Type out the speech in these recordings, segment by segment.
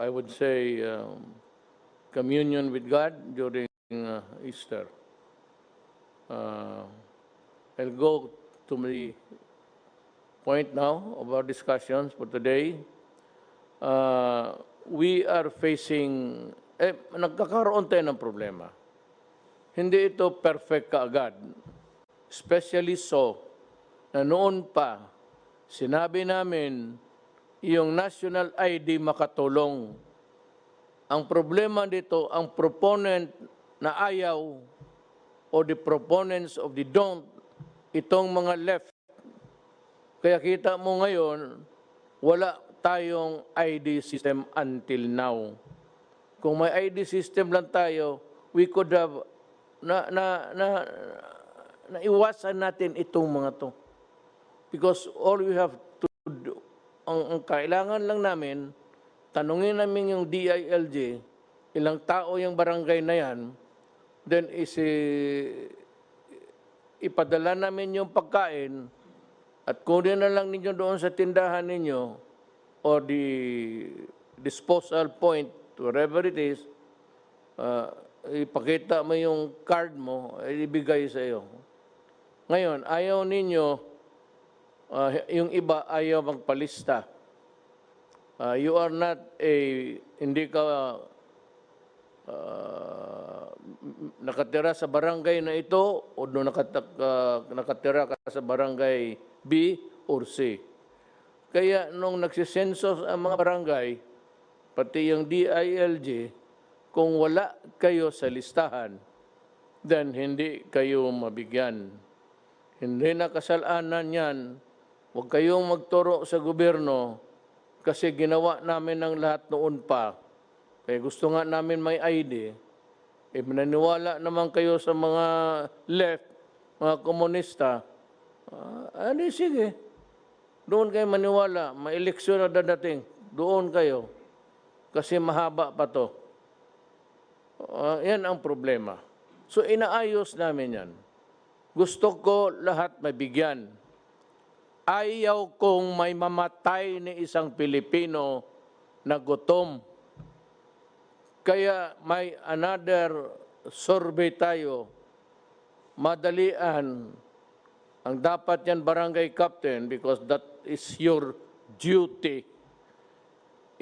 I would say, communion with God during Easter. I'll go to the point now of our discussions for today. We are facing, nagkakaroon tayo ng problema. Hindi ito perfect kaagad. Especially so, na noon pa, sinabi namin, yung national ID makatulong. Ang problema dito, ang proponent na ayaw o the proponents of the don't, itong mga left. Kaya kita mo ngayon, wala tayong ID system until now. Kung may ID system lang tayo, we could have naiwasan natin itong mga to. Because all we have to do, ang kailangan lang namin, tanungin namin yung DILG, ilang tao yung barangay na yan, then ipadala namin yung pagkain, at kunin na lang ninyo doon sa tindahan ninyo, or the disposal point, wherever it is, ipakita mo yung card mo, ibigay sa iyo. Ngayon, ayaw ninyo, yung iba ayaw magpalista. You are not hindi ka nakatira sa barangay na ito o nakatira ka sa barangay B or C. Kaya nung nagsisensos ang mga barangay, pati yung DILG, kung wala kayo sa listahan, then hindi kayo mabigyan. Hindi na kasalanan yan. Huwag kayong magturo sa gobyerno kasi ginawa namin ng lahat noon pa. Kaya gusto nga namin may ID. Mananiwala naman kayo sa mga left, mga komunista. Sige. Doon kayo maniwala. May eleksyon na dadating. Doon kayo. Kasi mahaba pa to. Yan ang problema. So inaayos namin yan. Gusto ko lahat mabigyan. Ayaw kong may mamatay ni isang Pilipino na gutom. Kaya may another survey tayo. Madalian. Ang dapat yan barangay captain because that is your duty.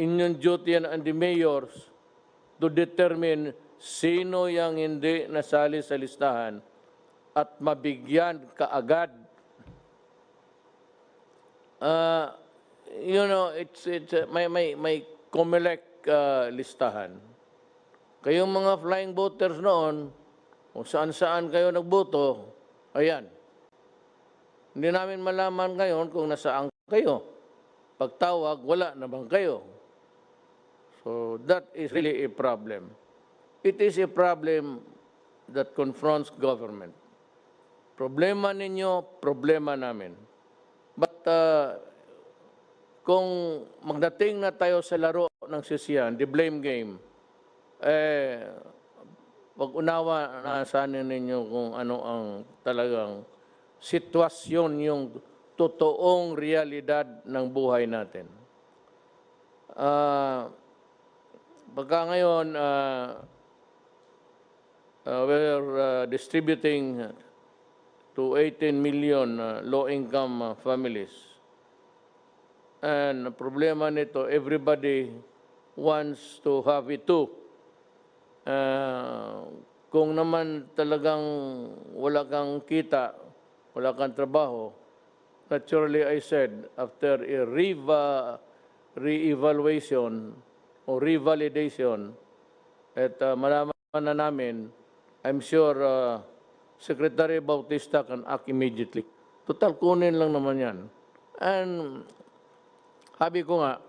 Inyong duty yan and the mayors to determine sino yung hindi nasali sa listahan at mabigyan kaagad. May COMELEC listahan. Kayong mga flying voters noon, kung saan-saan kayo nagboto, ayan. Hindi namin malaman ngayon kung nasaan kayo. Pagtawag, wala naman kayo. So that is really a problem. It is a problem that confronts government. Problema ninyo, problema namin. But kung magdating na tayo sa laro ng sisiyan, the blame game, pag-unawa na sanin ninyo kung ano ang talagang sitwasyon, yung totoong realidad ng buhay natin. Pagka ngayon, we're distributing to 18 million low-income families. And problema nito, everybody wants to have it too. Kung naman talagang wala kang kita, wala kang trabaho, naturally I said, after a re-evaluation o revalidation, at malaman na namin, I'm sure Secretary Bautista can act immediately. Total, kunin lang naman yan. And sabi ko nga,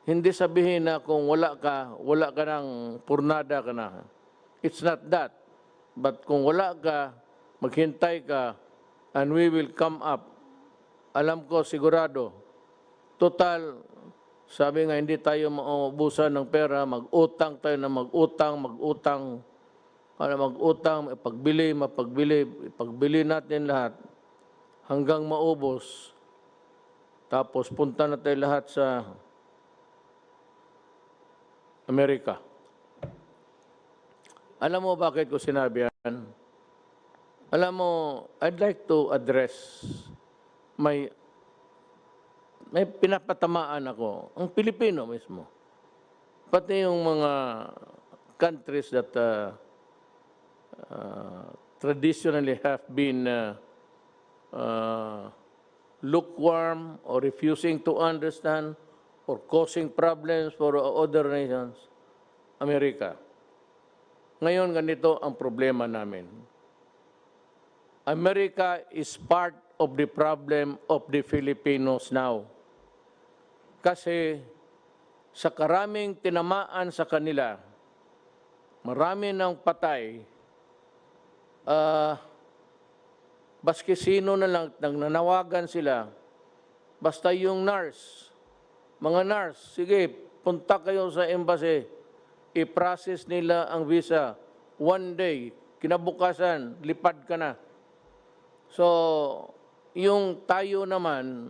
hindi sabihin na kung wala ka ng purnada ka na. It's not that. But kung wala ka, maghintay ka, and we will come up. Alam ko, sigurado. Total, sabi nga, hindi tayo maubusan ng pera, mag-utang tayo na mag-utang, ipagbili natin lahat hanggang maubos. Tapos punta na tayo lahat sa Amerika. Alam mo bakit ko sinabi yan? Alam mo, I'd like to address may pinapatamaan ako, ang Pilipino mismo. Pati yung mga countries that traditionally have been lukewarm or refusing to understand or causing problems for other nations, Amerika. Ngayon, ganito ang problema namin. America is part of the problem of the Filipinos now. Kasi sa karaming tinamaan sa kanila, marami ng patay, baski sino na lang, nanawagan sila, basta yung nurse, mga nurse, sige, punta kayo sa embassy, i-process nila ang visa, one day, kinabukasan, lipad ka na. So, yung tayo naman,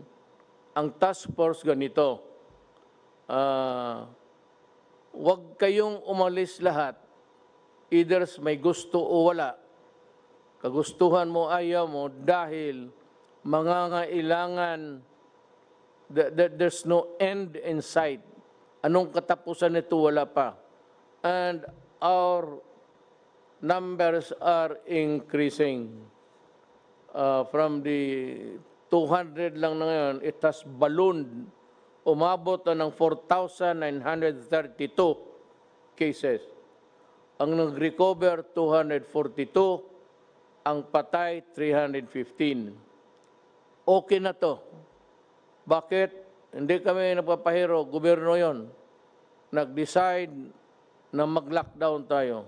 ang task force ganito, wag kayong umalis lahat, either may gusto o wala. Kagustuhan mo, ayaw mo, dahil mangangailangan, there's no end in sight. Anong katapusan nito? Wala pa. And our numbers are increasing. From the 200 lang na ngayon, it has ballooned. Umabot na ng 4,932 cases. Ang nag-recover, 242. Ang patay, 315. Okay na to. Bakit? Hindi kami nagpapahiro, gobyerno yon. Nag-decide na mag-lockdown tayo.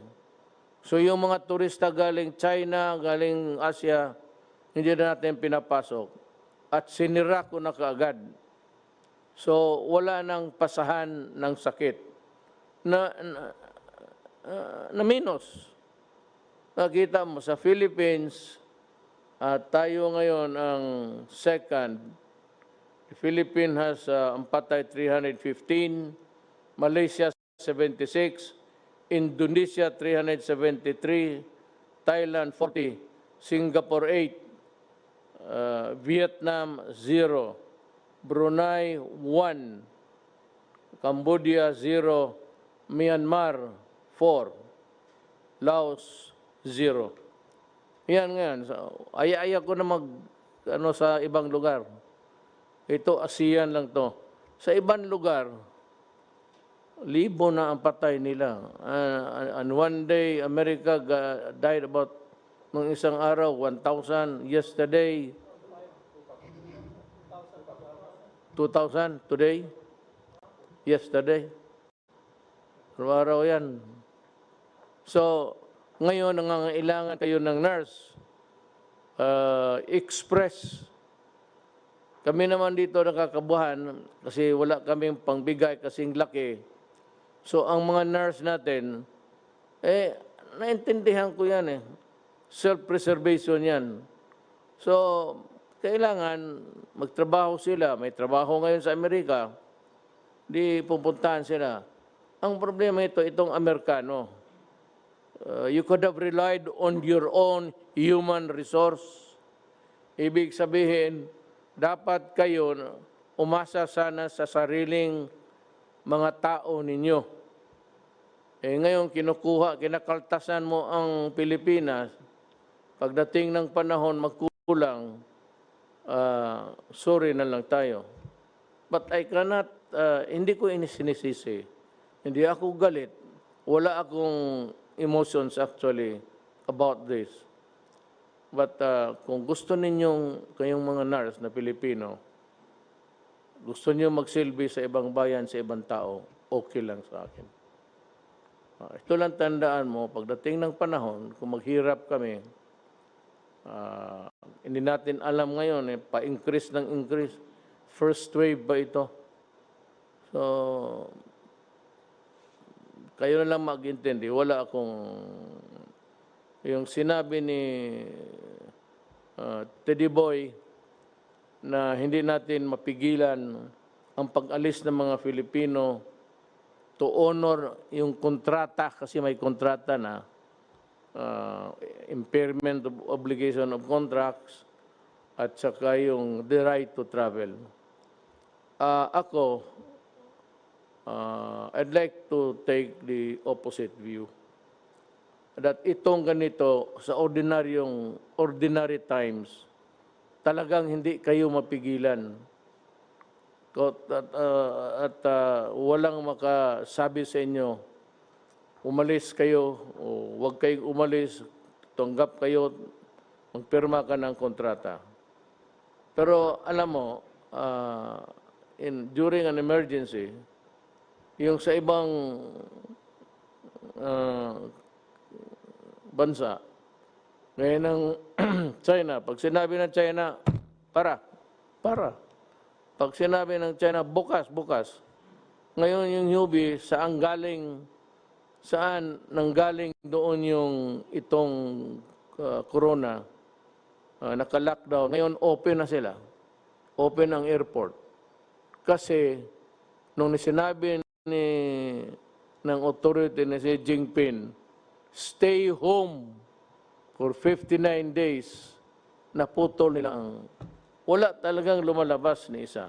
So yung mga turista galing China, galing Asia, hindi na natin pinapasok. At sinira ko na kaagad. So wala nang pasahan ng sakit. Na minus. Nakita mo sa Philippines, tayo ngayon ang second. The Philippines has ang patay 315, Malaysia 76, Indonesia 373, Thailand 40, Singapore 8, Vietnam 0, Brunei 1, Cambodia 0, Myanmar 4, Laos 0. Yan ngayon. So, aya ko na sa ibang lugar. Ito, ASEAN lang to. Sa ibang lugar, libo na ang patay nila. And one day, America died about, nung isang araw, 1,000. Yesterday, 2,000. Today, yesterday. Araw-araw yan. So, ngayon, nangangailangan kayo ng nurse. Express. Kami naman dito nakakabuhan kasi wala kaming pangbigay kasing laki. So, ang mga nurse natin, naintindihan ko yan eh. Self-preservation yan. So, kailangan magtrabaho sila. May trabaho ngayon sa Amerika. Di pupuntahan sila. Ang problema itong Amerikano. You could have relied on your own human resource. Ibig sabihin, dapat kayo umasa sana sa sariling mga tao ninyo. Ngayon, kinakaltasan mo ang Pilipinas, pagdating ng panahon magkulang, sorry na lang tayo. But I cannot, hindi ko sinisisi. Hindi ako galit. Wala akong emotions actually about this. But kung gusto ninyong, kayong mga nurse na Pilipino, gusto niyo magsilbi sa ibang bayan, sa ibang tao, okay lang sa akin. Ito lang tandaan mo, pagdating ng panahon, kung maghirap kami, hindi natin alam ngayon, pa-increase ng increase. First wave ba ito? So, kayo na lang mag-intindi. Wala akong, yung sinabi ni Teddy Boy na hindi natin mapigilan ang pag-alis ng mga Filipino to honor yung kontrata, kasi may kontrata na impairment of obligation of contracts at saka yung the right to travel. Ako, I'd like to take the opposite view. That itong ganito, sa ordinary times, talagang hindi kayo mapigilan. At walang makasabi sa inyo, umalis kayo o huwag kayong umalis, tanggap kayo, magpirma ka ng kontrata. Pero alam mo, during an emergency, yung sa ibang bansa, ngayon ng China, pag sinabi ng China, para. Pag sinabi ng China, bukas. Ngayon yung Hubei, saan nanggaling doon yung itong corona, naka-lockdown. Ngayon open na sila. Open ang airport. Kasi nung sinabi ng authority na si Jinping, stay home for 59 days, naputol nila wala talagang lumalabas ni isa.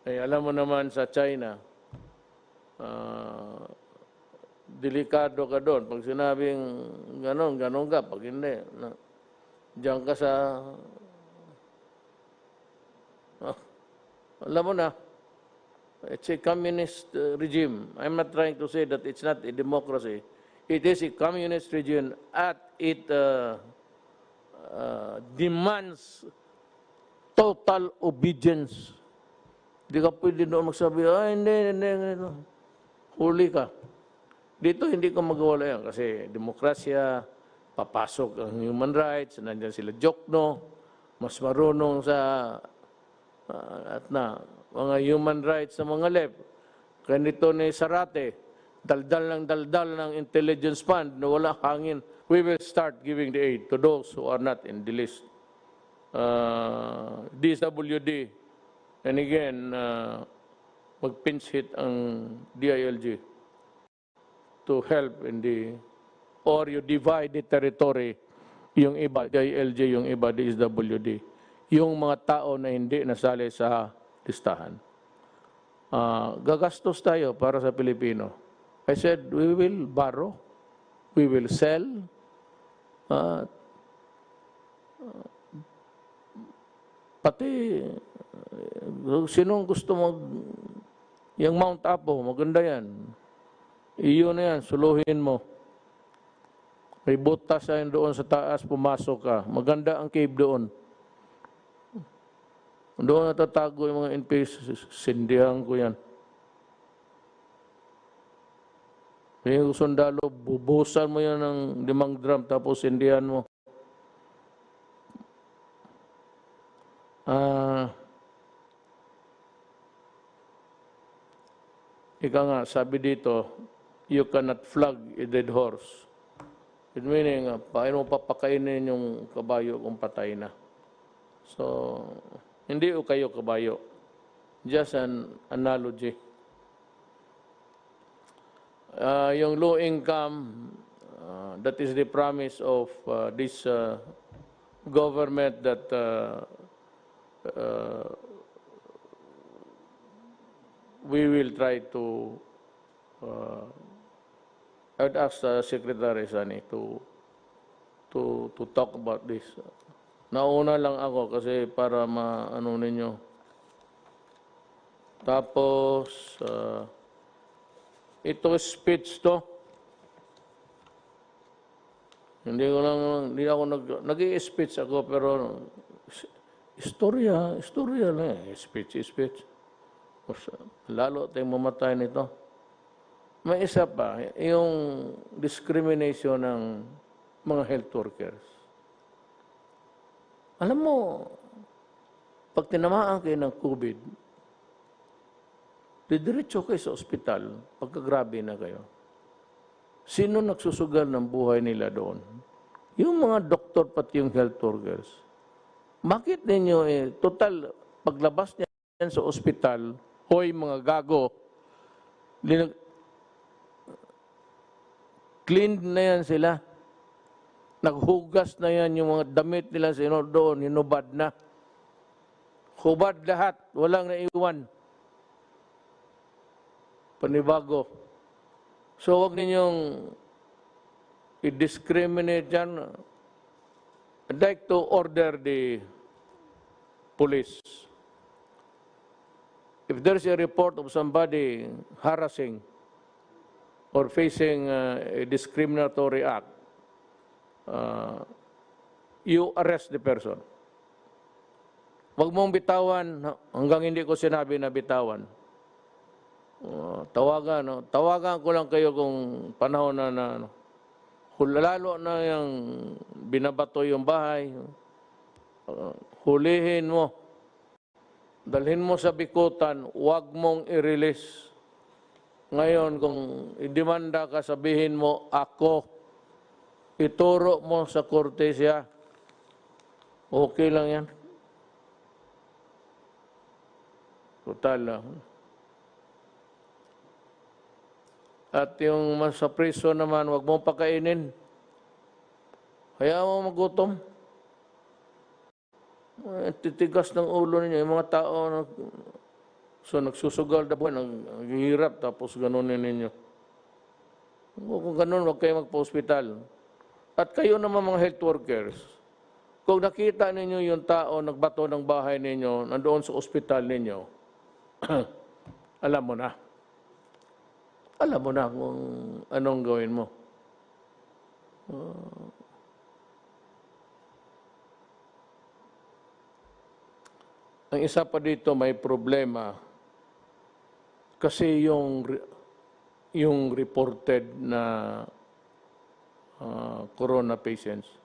Alam mo naman sa China, delikado ka doon. Pag sinabing ganon ka. Pag hindi, diyan ka sa... alam mo na, it's a communist regime. I'm not trying to say that it's not a democracy. It is a communist regime at it demands total obedience. Hindi ka pwede doon magsabi, hindi. Huli ka. Dito hindi ko magawala yan kasi demokrasya, papasok ang human rights, nandiyan sila Jokno, mas marunong sa mga human rights sa mga left. Kaya nito ni Sarate, daldal ng intelligence fund na wala hangin. We will start giving the aid to those who are not in the list. DSWD, and again, mag-pinch hit ang DILG to help in or you divide the territory, yung iba, DILG, yung iba, DSWD, yung mga tao na hindi nasali sa listahan. Gagastos tayo para sa Pilipino. I said, we will borrow, we will sell, pati sinong gusto yung Mount Apo, maganda yan. Iyo na yan, suluhin mo. May butas yan doon sa taas, pumasok ka. Maganda ang cave doon. Doon natatago yung mga NPS, sindihan ko yan. Yung sundalo, bubusan mo yan ng 5 drum, tapos sindihan mo. Ika nga, sabi dito, you cannot flog a dead horse. It meaning, paano mo papakainin yung kabayo kung patay na? So, hindi o kayo kabayo. Just an analogy. Yung low income, that is the promise of this government that we will try to I would ask Secretary Sani to talk about this. Nauna lang ako kasi para maano ninyo. Tapos ito speech to. Hindi ako nag-i-speech ako pero istorya lang speech. Lalo tayong mamatay nito. May isa pa, yung discrimination ng mga health workers. Alam mo, pag tinamaan kayo ng COVID, didiretso kayo sa ospital, pagkagrabe na kayo. Sino nagsusugal ng buhay nila doon? Yung mga doktor pati yung health workers. Bakit ninyo total, paglabas niyan sa ospital, hoy mga gago, cleaned na yan sila. Naghugas na yan yung mga damit nila doon, hinubad na. Hubad lahat, walang naiwan. Panibago. So huwag ninyong i-discriminate yan. I'd like to order the police. If there's a report of somebody harassing or facing a discriminatory act, you arrest the person. Huwag mong bitawan hanggang hindi ko sinabi na bitawan. Tawagan ko lang kayo kung panahon na lalo na yung binabato yung bahay, hulihin mo, dalhin mo sa bikutan, huwag mong i-release. Ngayon, kung idemanda ka, sabihin mo, ako, ituro mo sa korte siya. Okay lang yan. Total lang. At yung sa priso naman, huwag mong pakainin. Hayaan mo magutom. Titigas ng ulo ninyo. Yung mga tao, nagsusugal na po, naghihirap, tapos ganunin ninyo. Kung ganun, huwag kayo magpa-hospital. At kayo naman mga health workers, kung nakita ninyo yung tao nagbato ng bahay ninyo, nandoon sa ospital ninyo, alam mo na. Alam mo na kung anong gawin mo. Ang isa pa dito, may problema. Kasi yung reported na corona patients.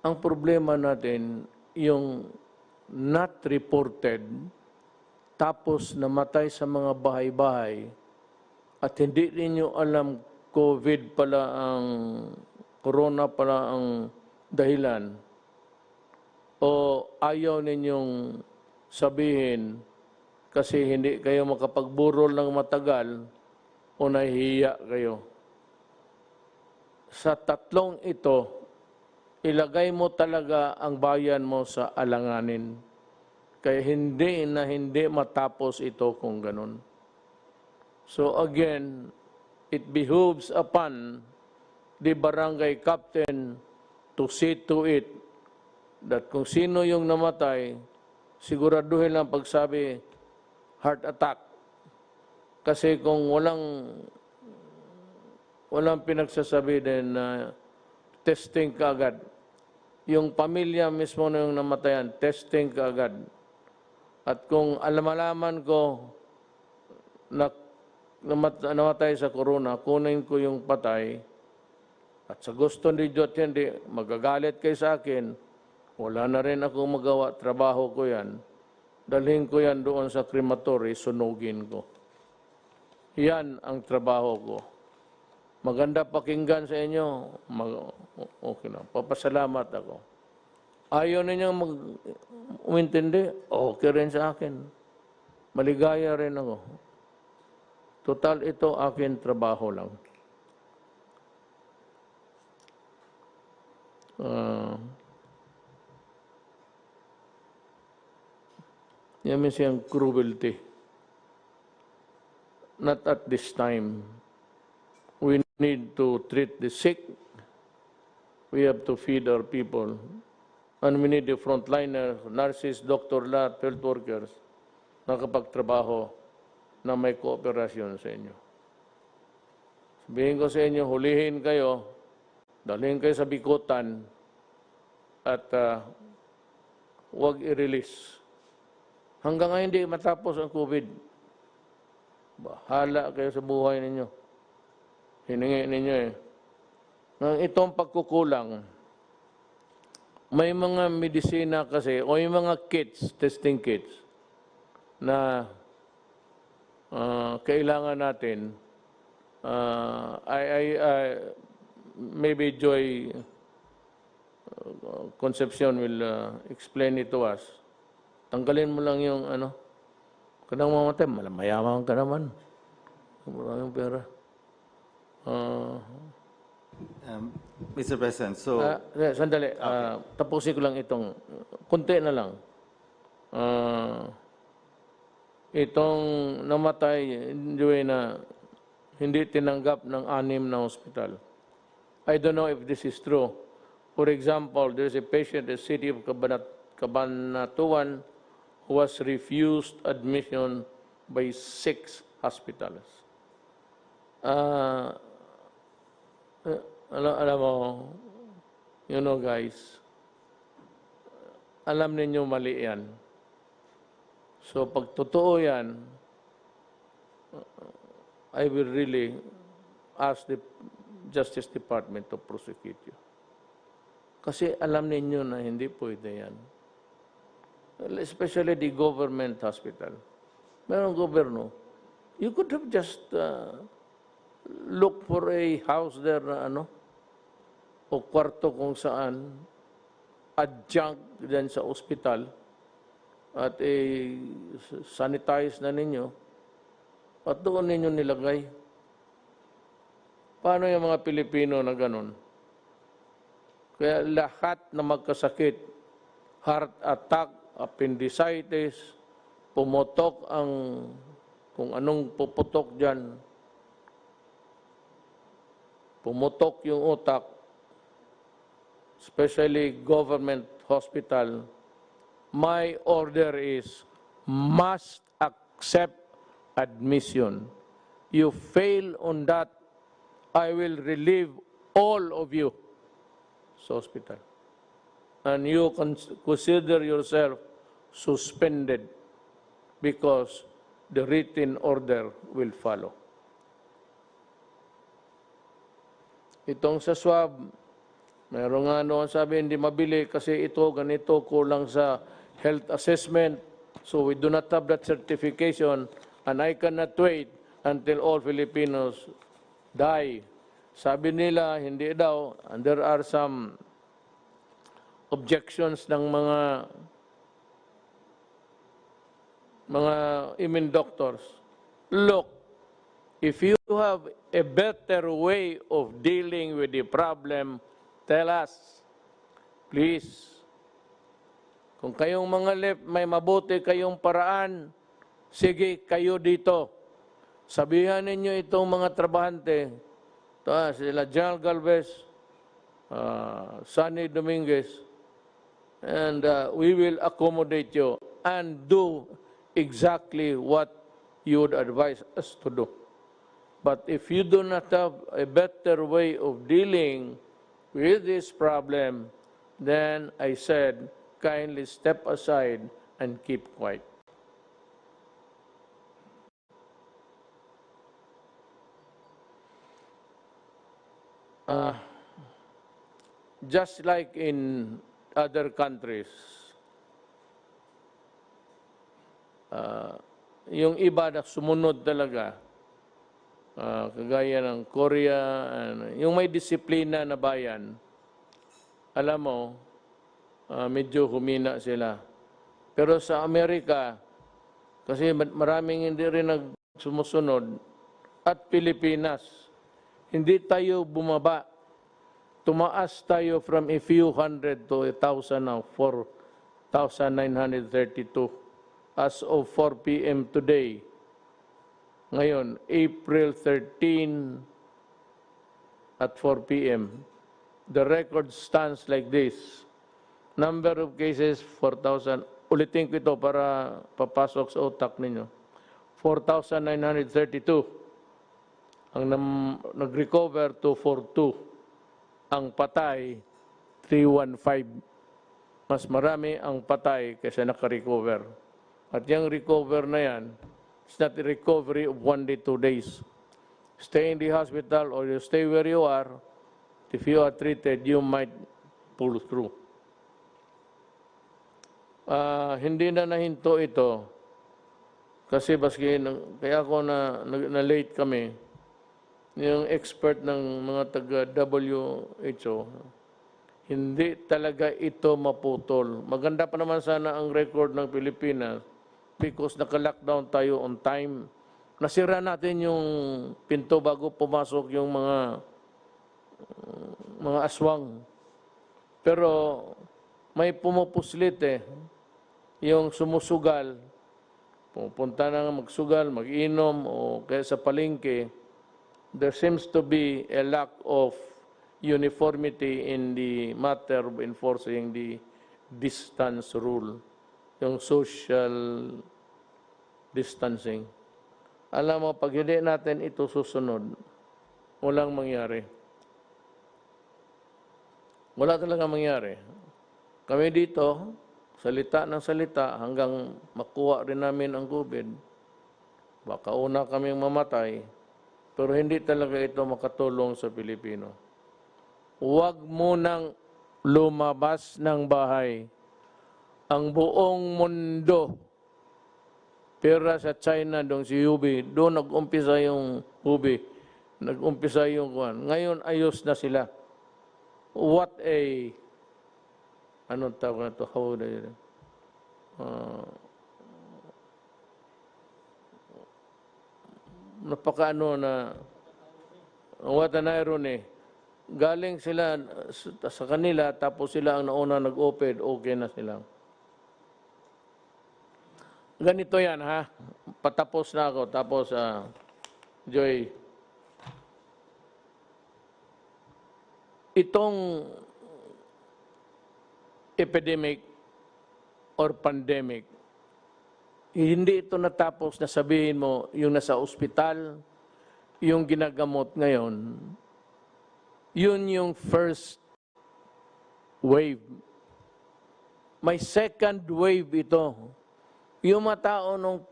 Ang problema natin, yung not reported, tapos namatay sa mga bahay-bahay, at hindi ninyo alam COVID pala ang, corona pala ang dahilan, o ayaw ninyong sabihin kasi hindi kayo makapagburol ng matagal o nahihiya kayo. Sa tatlong ito, ilagay mo talaga ang bayan mo sa alanganin. Kaya hindi matapos ito kung ganun. So again, it behooves upon the barangay captain to see to it that kung sino yung namatay, siguraduhin lang pagsabi, heart attack. Kasi kung walang pinagsasabi din na testing ka agad. Yung pamilya mismo na yung namatayan, testing ka agad. At kung malaman ko na namatay sa corona, kunin ko yung patay, at sa gusto ni Diyos hindi, magagalit kayo sa akin, wala na rin akong magawa, trabaho ko yan, dalhin ko yan doon sa crematory, sunugin ko. Yan ang trabaho ko. Maganda pakinggan sa inyo, okay na, papasalamat ako. Ayaw ninyong umintindi, okay rin sa akin. Maligaya rin ako. Total, ito akin trabaho lang. Yan means yung cruelty. Not at this time. We need to treat the sick. We have to feed our people. And we need the frontliners, nurses, doctor, lahat, health workers, nakapagtrabaho na may kooperasyon sa inyo. Sabihin ko sa inyo, hulihin kayo, dalhin kayo sa bikutan, at huwag i-release. Hanggang ngayon hindi matapos ang COVID. Bahala kayo sa buhay ninyo. Hiningi ninyo eh. Nang itong pagkukulang, may mga medisina kasi, o yung mga kits, testing kits, na kailangan natin. Maybe Joy Concepcion will explain it to us. Tanggalin mo lang yung kanang mamatay, mayaman ka naman. Maraming pera. Mr. President, so Sandali, tapusin ko lang itong, kunti na lang. Itong namatay, na hindi tinanggap ng 6 na hospital. I don't know if this is true. For example, there is a patient in the city of Cabanatuan who was refused admission by 6 hospitals. Alam mo, guys, alam ninyo mali yan. So pag totoo yan, I will really ask the Justice Department to prosecute you. Kasi alam ninyo na hindi pwede yan. Especially the government hospital. Merong gobyerno. You could have just look for a house there na o kwarto kung saan adjunct din sa ospital at sanitize na ninyo at doon ninyo nilagay. Paano yung mga Pilipino na ganun? Kaya lahat na magkasakit, heart attack, appendicitis, pumutok ang kung anong puputok dyan, pumutok yung utak, especially government hospital, my order is must accept admission. You fail on that, I will relieve all of you sa hospital. And you consider yourself suspended because the written order will follow. Itong sa swab, meron nga noon sabi hindi mabili kasi ito, ganito, kulang sa health assessment. So we do not have that certification and I cannot wait until all Filipinos die. Sabi nila, hindi daw, and there are some objections ng mga immune doctors. Look, if you have a better way of dealing with the problem, tell us, please. Kung kayong mga left, may mabuti kayong paraan, sige, kayo dito. Sabihan ninyo itong mga trabahante, sila General Galvez, Sonny Dominguez, and we will accommodate you and do exactly what you would advise us to do. But if you do not have a better way of dealing with this problem, then I said, kindly step aside and keep quiet. Just like in other countries, yung iba na sumunod talaga, kagaya ng Korea, yung may disiplina na bayan, alam mo, medyo humina sila. Pero sa Amerika, kasi maraming hindi rin nagsumusunod, at Pilipinas, hindi tayo bumaba. Tumaas tayo from a few hundred to 1,000 now, 4,932 as of 4 p.m. today. Ngayon, April 13 at 4 p.m. The record stands like this. Number of cases, 4,000. Ulitin ko ito para papasok sa utak ninyo. 4,932. Ang nag-recover, 242. Ang patay, 315. Mas marami ang patay kaysa naka-recover. At yung recover na yan, it's not a recovery of 1 day, 2 days. Stay in the hospital or you stay where you are. If you are treated, you might pull through. Hindi na nahinto ito. Kasi kaya ako na late kami. Yung expert ng mga taga-WHO, hindi talaga ito maputol. Maganda pa naman sana ang record ng Pilipinas because naka-lockdown tayo on time. Nasira natin yung pinto bago pumasok yung mga mga aswang. Pero may pumupuslit yung sumusugal, pupunta na nga magsugal, mag-inom, o kaya sa palengke, there seems to be a lack of uniformity in the matter of enforcing the distance rule, yung social distancing. Alam mo, pag hindi natin ito susunod, walang mangyari. Wala talaga mangyari. Kami dito, salita ng salita hanggang makuha rin namin ang COVID. Baka una kaming mamatay, pero hindi talaga ito makatulong sa Pilipino. Huwag munang lumabas ng bahay. Ang buong mundo, pera sa China, doon si Hubei, doon nag-umpisa yung Hubei, nag-umpisa yung kuwan. Ngayon, ayos na sila. What a, anong tawag na ito? How would I, napakaano na, what an irony. Galing sila sa kanila, tapos sila ang nauna nag-open, okay na sila. Ganito yan, ha? Patapos na ako. Tapos, Joy, itong epidemic or pandemic, hindi ito natapos na sabihin mo yung nasa ospital, yung ginagamot ngayon, yun yung first wave. May second wave ito. Yung mga tao nung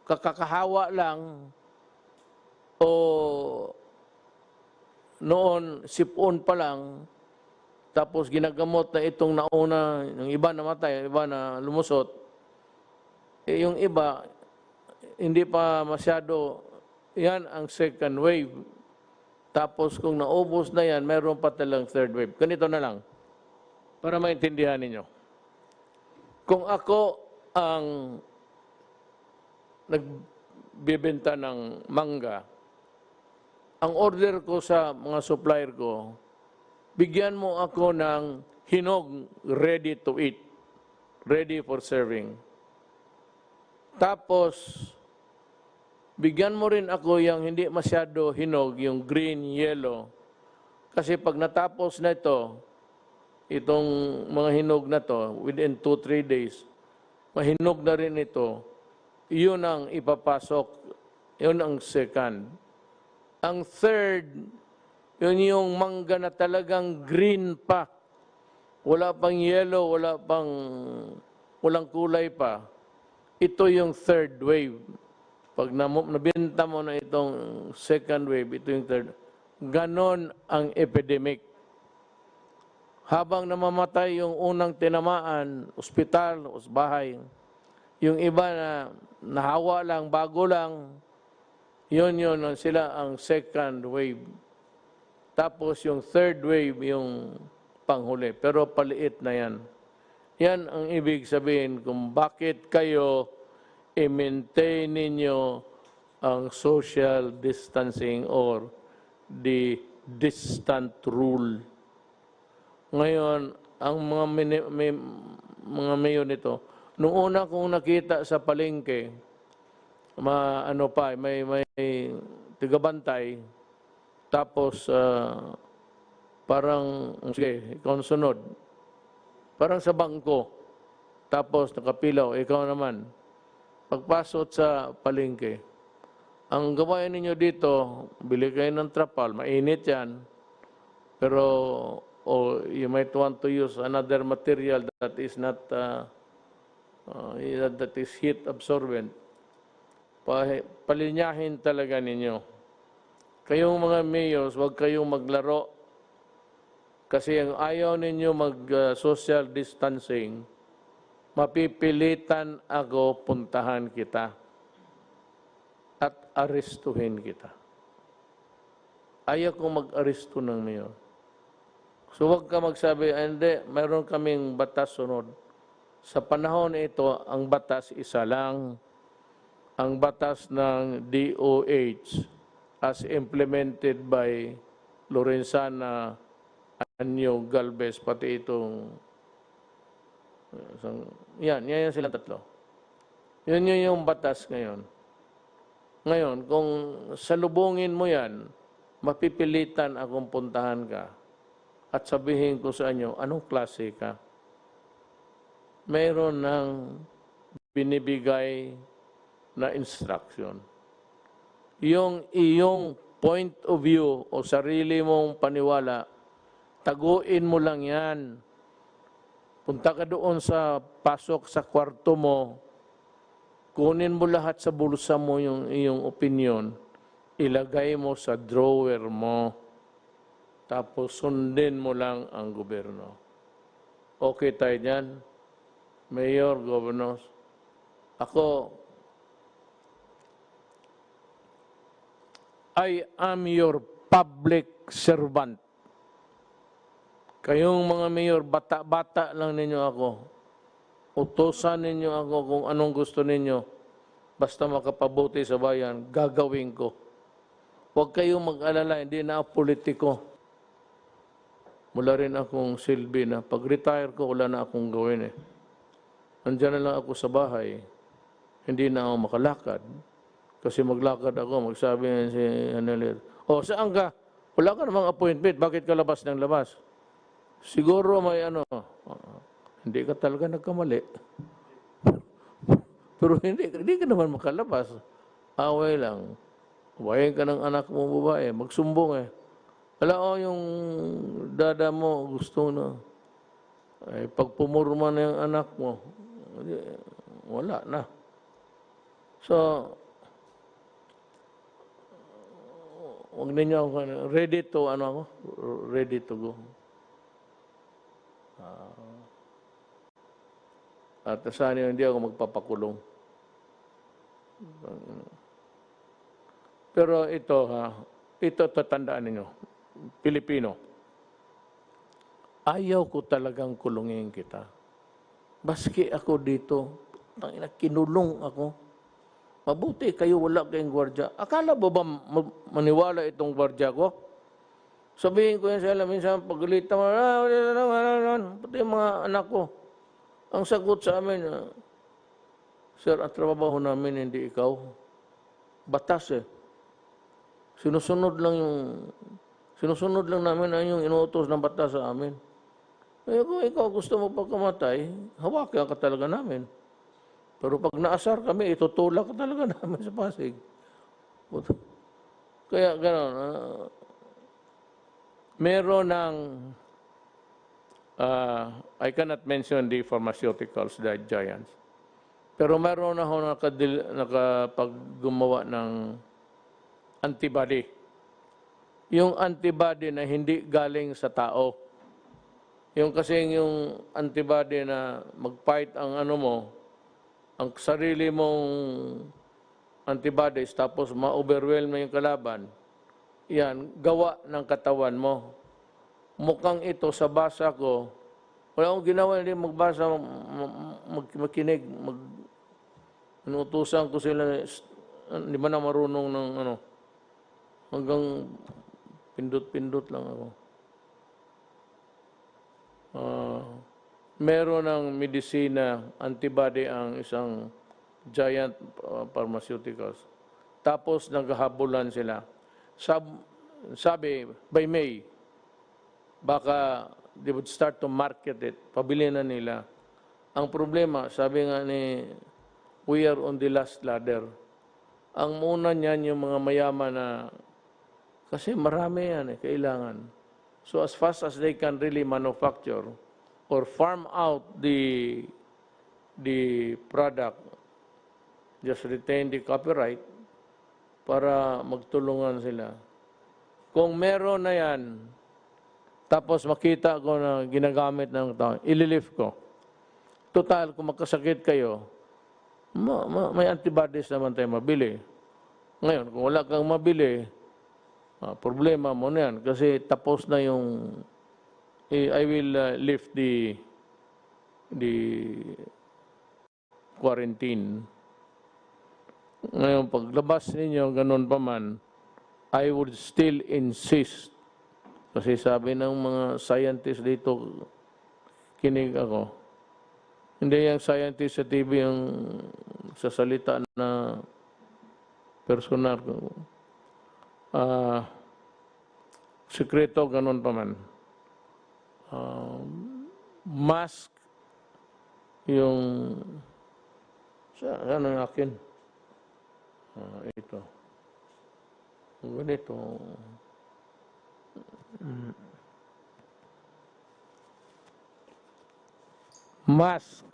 kakakahawa lang o noon sipon pa lang, tapos ginagamot na itong nauna, yung iba namatay, yung iba na lumusot, yung iba, hindi pa masyado, yan ang second wave. Tapos kung naubos na yan, mayroon pa talang third wave. Ganito na lang, para maintindihan ninyo. Kung ako ang nagbibenta ng mangga, ang order ko sa mga supplier ko, bigyan mo ako ng hinog ready to eat, ready for serving. Tapos, bigyan mo rin ako yung hindi masyado hinog, yung green, yellow. Kasi pag natapos na ito, itong mga hinog na to, within 2-3 days, mahinog na rin ito, yun ang ipapasok, yun ang second. Ang third, yun yung mangga na talagang green pa. Wala pang yellow, walang kulay pa. Ito yung third wave. Pag nabenta mo na itong second wave, ito yung third. Ganon ang epidemic. Habang namamatay yung unang tinamaan, ospital, bahay, yung iba na nahawa lang, bago lang, yun sila ang second wave. Tapos yung third wave, yung panghuli. Pero paliit na yan. Yan ang ibig sabihin kung bakit kayo i-maintain ninyo ang social distancing or the distant rule. Ngayon, ang mga mayor nito, nung una kong nakita sa palengke, may tigabantay, tapos parang, sige, ikaw ang sunod. Parang sa bangko, tapos nakapilaw, ikaw naman. Pagpasok sa palengke, ang gawain ninyo dito, bili kayo ng trapal, mainit yan, pero you might want to use another material that is not, that is heat absorbent. Palinyahin talaga ninyo. Kayong mga mayors, huwag kayong maglaro. Kasi ang ayaw ninyo mag-social distancing, mapipilitan ako puntahan kita at arestuhin kita. Ayaw kong mag-aresto ng mayor. So huwag ka magsabi, hindi, mayroon kaming batas sunod. Sa panahon ito, ang batas isa lang. Ang batas ng DOH as implemented by Lorenzana, Anyo, Galvez, pati itong yan silang tatlo. Yun yung batas ngayon. Ngayon, kung salubungin mo yan, mapipilitan akong puntahan ka at sabihin ko sa inyo, anong klase ka? Mayroon ng binibigay na instruction. Yung iyong point of view o sarili mong paniwala, taguin mo lang yan. Punta ka doon sa pasok sa kwarto mo, kunin mo lahat sa bulsa mo yung iyong opinion, ilagay mo sa drawer mo, tapos sundin mo lang ang gobyerno. Okay tayo dyan? Mayor, governors. Ako, I am your public servant. Kayong mga mayor, bata-bata lang ninyo ako. Utosan ninyo ako kung anong gusto ninyo. Basta makapabuti sa bayan, gagawin ko. Huwag kayong mag-alala, hindi na ako politiko. Mula rin akong silbi na pag-retire ko, wala na akong gawin eh. Nandiyan na lang ako sa bahay. Hindi na ako makalakad. Kasi maglakad ako, magsabi si Hanelir, saan ka? Wala ka namang appointment, bakit ka labas ng labas? Siguro may hindi ka talaga nagkamali. Pero hindi ka naman makalabas. Away lang. Huwayin ka ng anak mo babae, magsumbong eh. Wala yung dada mo, gusto na. Ay, pag pumurma na yung anak mo, wala na. So, huwag ninyo ako, ready to go. At sana hindi ako magpapakulong. Pero ito tatandaan ninyo, Pilipino, ayaw ko talagang kulungin kita. Baski ako dito, kinulong ako. Mabuti kayo, wala kayong gwardya. Akala ba maniwala itong gwardya ko? Sabihin ko yan sila, minsan pagalitan mo, pati yung mga anak ko. Ang sagot sa amin, Sir, ang trabaho namin, hindi ikaw. Batas eh. Sinusunod lang namin ang yung inuutos ng batas sa amin. Eh, kung ikaw gusto mo pagkamatay, hawakan ka talaga namin. Pero pag naasar kami, itutulak ka talaga namin sa Pasig. Kaya gano'n, meron ng, I cannot mention the pharmaceuticals, the giants. Pero meron na ako nakapaggumawa ng antibody. Yung antibody na hindi galing sa tao. Yung kasing yung antibody na mag-fight ang ang sarili mong antibodies, tapos ma-overwhelm na yung kalaban, yan, gawa ng katawan mo. Mukhang ito sa basa ko, wala akong ginawa, hindi magbasa, makinig, inutusan ko sila, hindi ba na marunong ng hanggang pindot-pindot lang ako. Meron ng medisina, antibody ang isang giant pharmaceuticals. Tapos naghahabulan sila. Sabi, by May, baka they would start to market it. Pabili na nila. Ang problema, sabi nga we are on the last ladder. Ang muna niyan yung mga mayaman na, kasi marami yan kailangan. So as fast as they can really manufacture or farm out the product, just retain the copyright para magtulungan sila. Kung meron na yan, tapos makita ko na ginagamit ng tao, ililift ko. Total, kung magkasakit kayo, may antibodies naman tayo mabili. Ngayon, kung wala kang mabili, problema mo na yan. Kasi tapos na yung, I will lift the quarantine. Ngayon, paglabas ninyo, ganun pa man, I would still insist Kasi sabi ng mga scientist dito, kinig ako, hindi yung scientist sa TV yung sasalita na personal. Sekreto, ganun pa man. Mask yung ano yung akin? Ito. Ganito. Mask.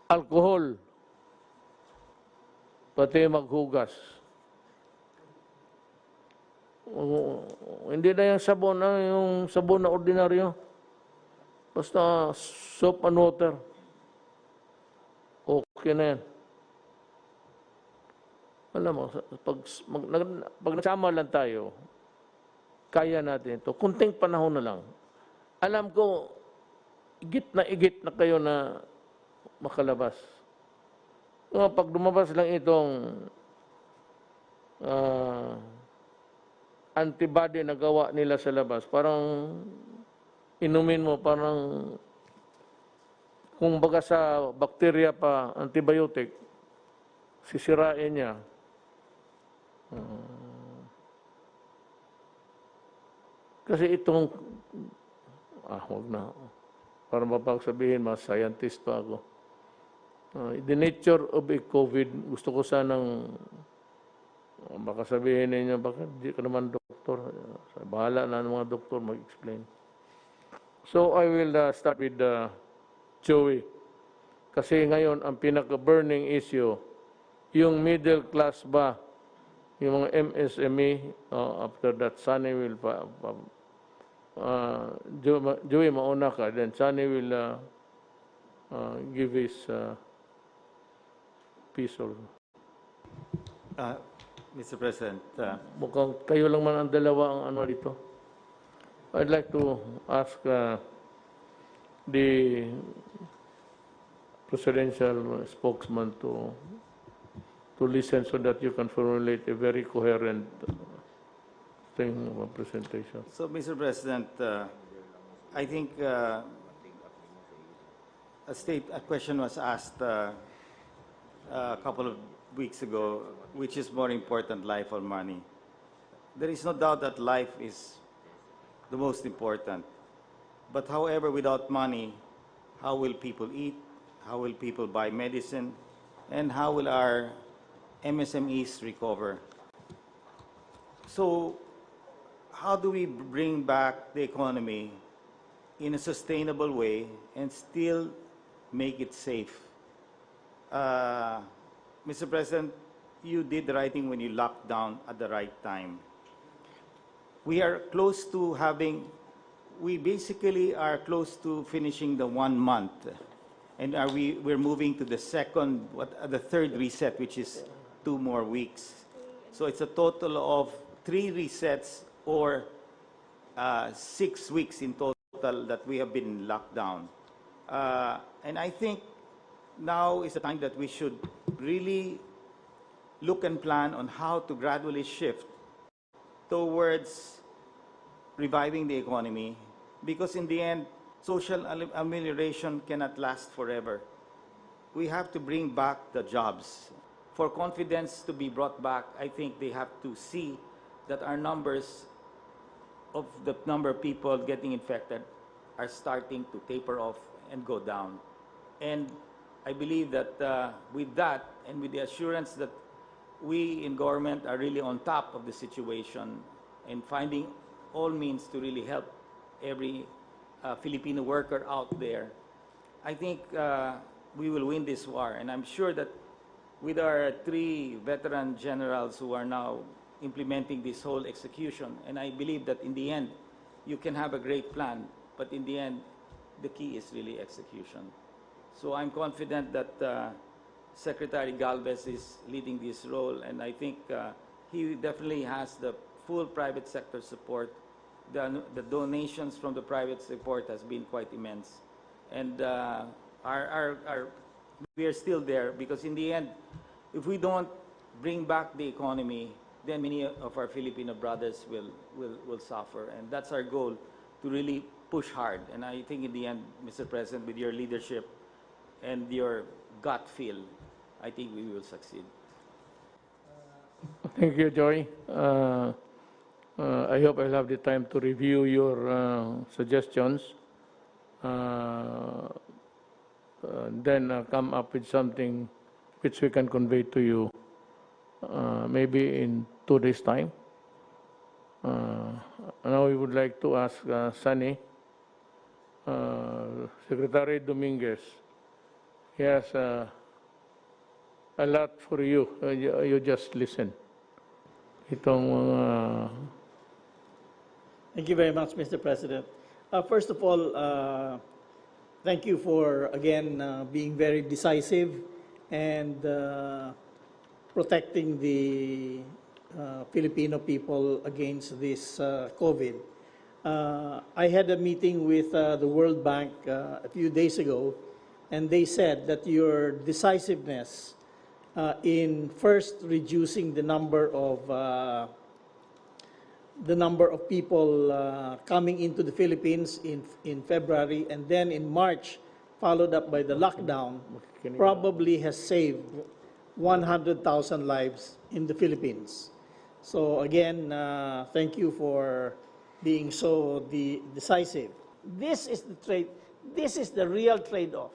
Alcohol. Pati maghugas. Hindi na yung sabon na ordinaryo. Basta soap and water. Okay na yan. Alam mo, pag nagsama lang tayo, kaya natin ito. Kunting panahon na lang. Alam ko, igit na kayo na makalabas. Pag lumabas lang itong antibody na gawa nila sa labas, parang inumin mo, parang kung baga sa bakterya pa, antibiotic, sisirain niya. Kasi itong, wag na. Para mapagsabihin, mas scientist pa ako. The nature of a COVID, gusto ko sanang, baka sabihin ninyo, bakit di ka naman doktor? Bahala na ng mga doktor mag-explain. So I will start with Joey. Kasi ngayon, ang pinaka-burning issue, yung middle class ba, yung mga MSME, after that, Sunny will Joey, mauna ka, then Sunny will give his piece or... Mr. President, Mukhang kayo lang man ang dalawa ang ano dito. I'd like to ask the presidential spokesman to listen so that you can formulate a very coherent thing of a presentation. so Mr. President, I think a question was asked a couple of weeks ago, which is more important, life or money? There is no doubt that life is the most important. But however, without money, how will people eat? How will people buy medicine? And how will our MSMEs recover? So how do we bring back the economy in a sustainable way and still make it safe? Mr. President, you did the right thing when you locked down at the right time. We are close to we basically are close to finishing the 1 month. And we're moving to the third reset, which is 2 more weeks. So it's a total of 3 resets or 6 weeks in total that we have been locked down. And I think now is the time that we should really look and plan on how to gradually shift towards reviving the economy, because in the end, social amelioration cannot last forever. We have to bring back the jobs. For confidence to be brought back, I think they have to see that our numbers of the number of people getting infected are starting to taper off and go down. And I believe that with that and with the assurance that we in government are really on top of the situation and finding all means to really help every Filipino worker out there, I think we will win this war. And I'm sure that with our 3 veteran generals who are now implementing this whole execution, and I believe that in the end, you can have a great plan, but in the end, the key is really execution. So I'm confident that Secretary Galvez is leading this role, and I think he definitely has the full private sector support. The donations from the private support has been quite immense. And we are still there, because in the end, if we don't bring back the economy, then many of our Filipino brothers will suffer. And that's our goal, to really push hard. And I think in the end, Mr. President, with your leadership and your gut feel, I think we will succeed. Thank you, Joy. I hope I'll have the time to review your suggestions, then come up with something which we can convey to you maybe in 2 days' time. Now we would like to ask Sunny, Secretary Dominguez. He has a lot for you. You just listen. Itong Thank you very much, Mr. President. First of all, thank you for, again, being very decisive and protecting the Filipino people against this COVID. I had a meeting with the World Bank a few days ago, and they said that your decisiveness in first reducing the number of people coming into the Philippines in February, and then in March, followed up by the lockdown, probably has saved 100,000 lives in the Philippines. So again, thank you for being so decisive. This is the trade. This is the real trade-off.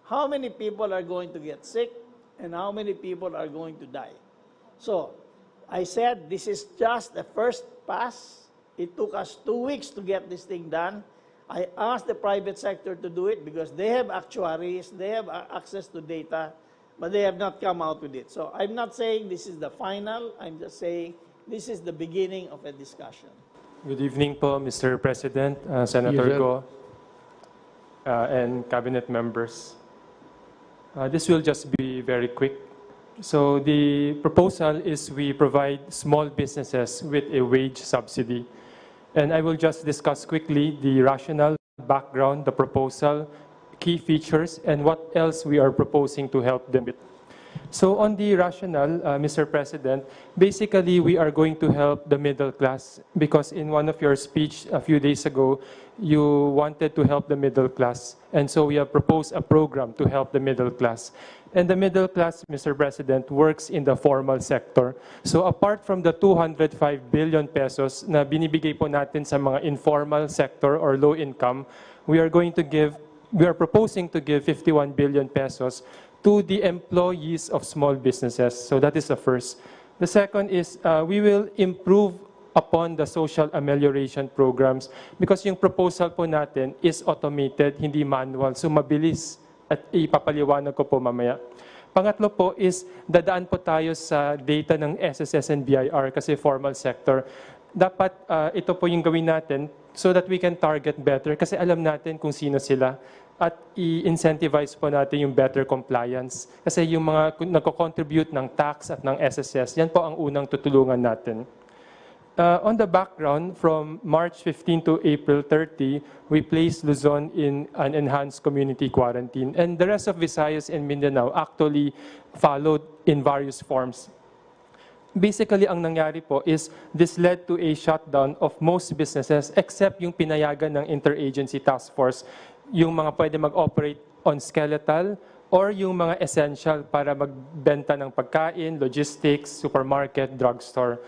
How many people are going to get sick and how many people are going to die? So I said this is just the first pass. It took us 2 weeks to get this thing done. I asked the private sector to do it because they have actuaries, they have access to data, but they have not come out with it. So I'm not saying this is the final. I'm just saying this is the beginning of a discussion. Good evening po, Mr. President, Senator Yes, Go, and cabinet members. This will just be very quick. So the proposal is we provide small businesses with a wage subsidy. And I will just discuss quickly the rationale, background, the proposal, key features, and what else we are proposing to help them with. So on the rationale, Mr. President, basically we are going to help the middle class because in one of your speech a few days ago, you wanted to help the middle class. And so we have proposed a program to help the middle class. And the middle class, Mr. President, works in the formal sector. So apart from the 205 billion pesos na binibigay po natin sa mga informal sector or low income, we are proposing to give 51 billion pesos to the employees of small businesses. So that is the first. The second is we will improve upon the social amelioration programs because yung proposal po natin is automated, hindi manual. So mabilis at ipapaliwanag ko po mamaya. Pangatlo po is dadaan po tayo sa data ng SSS and BIR kasi formal sector. Dapat ito po yung gawin natin so that we can target better kasi alam natin kung sino sila at i-incentivize po natin yung better compliance. Kasi yung mga nagko-contribute ng tax at ng SSS, yan po ang unang tutulungan natin. On the background, from March 15 to April 30, we placed Luzon in an enhanced community quarantine. And the rest of Visayas and Mindanao actually followed in various forms. Basically, ang nangyari po is this led to a shutdown of most businesses except yung pinayagan ng interagency task force, yung mga pwede mag-operate on skeletal or yung mga essential para magbenta ng pagkain, logistics, supermarket, drugstore.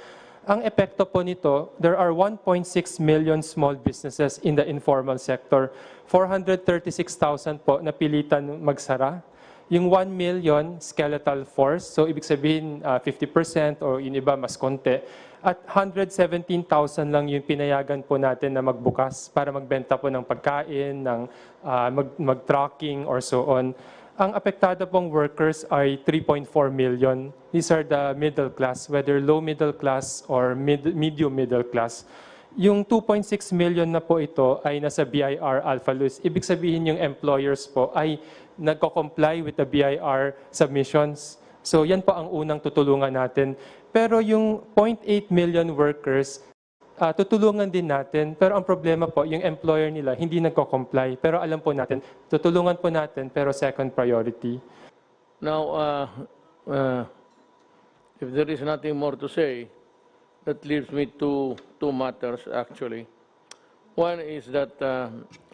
Ang epekto po nito, there are 1.6 million small businesses in the informal sector. 436,000 po napilitan magsara. Yung 1 million skeletal force, so ibig sabihin 50% o yung iba mas konti. At 117,000 lang yung pinayagan po natin na magbukas para magbenta po ng pagkain, ng mag-tracking or so on. Ang apektado pong workers ay 3.4 million. These are the middle class, whether low middle class or medium middle class. Yung 2.6 million na po ito ay nasa BIR Alpha List. Ibig sabihin yung employers po ay nagko-comply with the BIR submissions. So yan po ang unang tutulungan natin. Pero yung 0.8 million workers, tutulungan din natin, pero ang problema po, yung employer nila hindi nagko-comply. Pero alam po natin, tutulungan po natin, pero second priority. Now, if there is nothing more to say, that leaves me to two matters, actually. One is that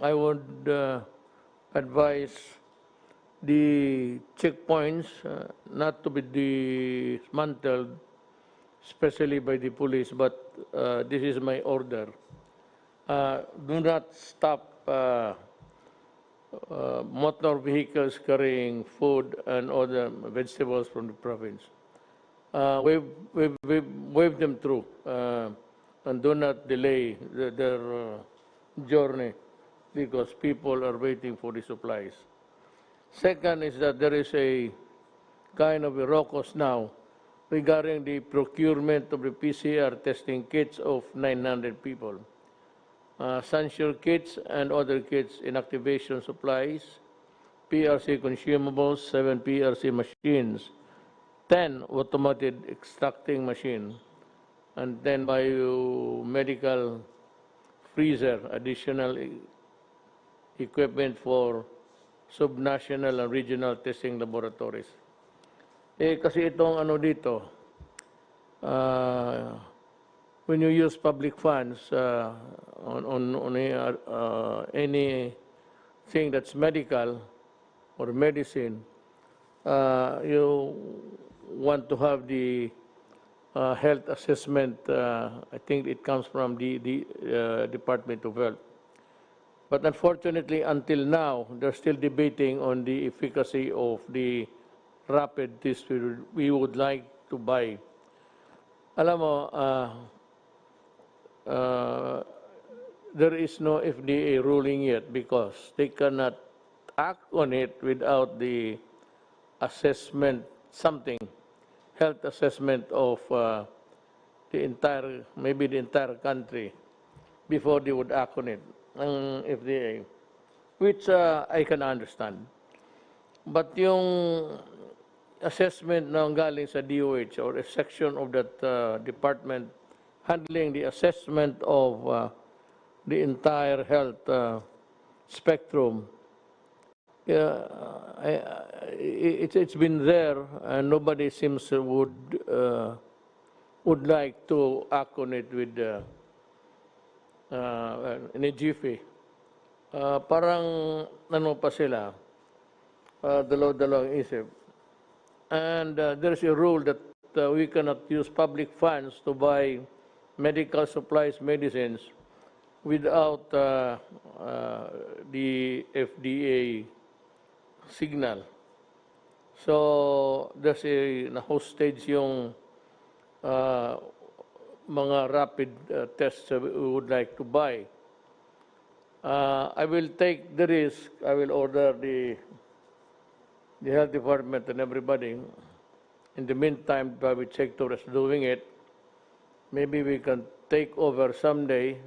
I would advise the checkpoints not to be dismantled, especially by the police, but this is my order. Do not stop motor vehicles carrying food and other vegetables from the province. Wave them through and do not delay their journey because people are waiting for the supplies. Second is that there is a kind of a raucous now regarding the procurement of the PCR testing kits of 900 people. Sansure kits and other kits, inactivation supplies, PRC consumables, 7 PRC machines, 10 automated extracting machine, and 10 biomedical freezer, additional equipment for subnational and regional testing laboratories. Kasi itong ano dito, when you use public funds on anything that's medical or medicine, you want to have the health assessment. I think it comes from the Department of Health. But unfortunately, until now, they're still debating on the efficacy of the rapid test we would like to buy. Alam mo, there is no FDA ruling yet because they cannot act on it without the assessment, something, health assessment of maybe the entire country before they would act on it, ang FDA, which I can understand. But yung assessment na galing sa DOH or a section of that department handling the assessment of the entire health spectrum, it's been there and nobody seems would like to act on it with in a jiffy. Parang ano pa sila, dalaw-dalawang isip. And there's a rule that we cannot use public funds to buy medical supplies, medicines, without the FDA signal. So, there's a hostage yung mga rapid tests we would like to buy. I will take the risk. I will order the health department and everybody. In the meantime, private sector is doing it. Maybe we can take over someday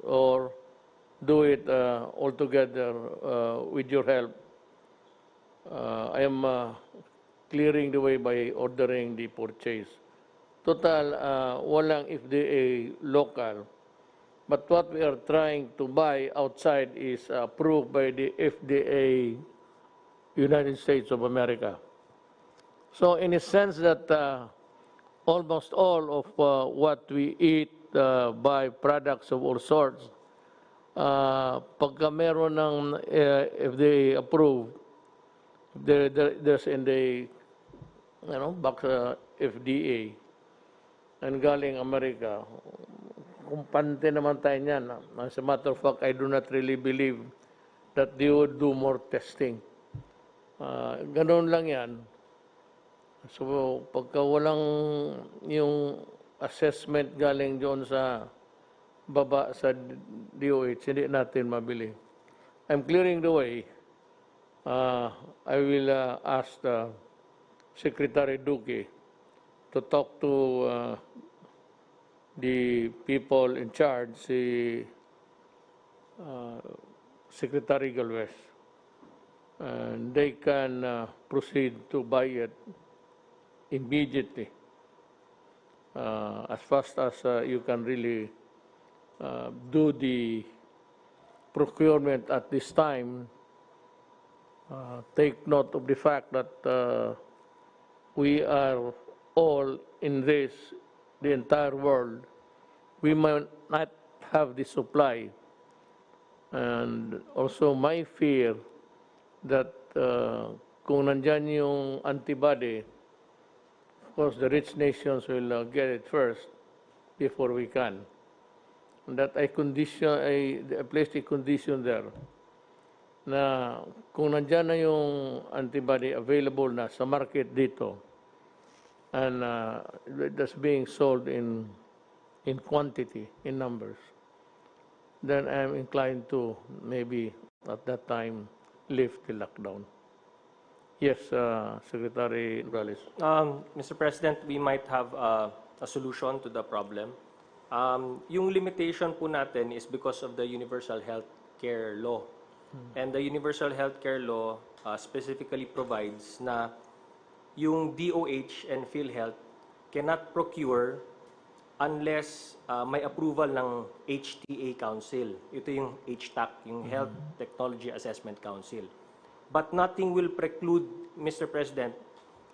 or do it all together with your help. I am clearing the way by ordering the purchase. Total, walang FDA local. But what we are trying to buy outside is approved by the FDA United States of America. So in a sense that almost all of what we eat by products of all sorts, pagka meron ng FDA approved, there's in the box FDA and galing America, kumpante naman tayo niyan. As a matter of fact, I do not really believe that they would do more testing. Ganoon lang yan. So, pagka walang yung assessment galing doon sa baba sa DOH, hindi natin mabili. I'm clearing the way. I will ask Secretary Duque to talk to the people in charge, si Secretary Galvez. And they can proceed to buy it immediately, as fast as you can really do the procurement at this time. Take note of the fact that we are all in this, the entire world, we might not have the supply. And also my fear that kung nandyan yung antibody, of course the rich nations will get it first before we can. And that I placed a condition there na kung nandyan na yung antibody available na sa market dito and that's being sold in quantity, in numbers, then I'm inclined to maybe at that time lift the lockdown. Yes, Secretary Morales. Mr. President, we might have a solution to the problem. Yung limitation po natin is because of the Universal Health Care Law. And the Universal Health Care Law specifically provides na yung DOH and PhilHealth cannot procure unless may approval ng HTA Council. Ito yung HTAC, yung Health Technology Assessment Council. But nothing will preclude, Mr. President,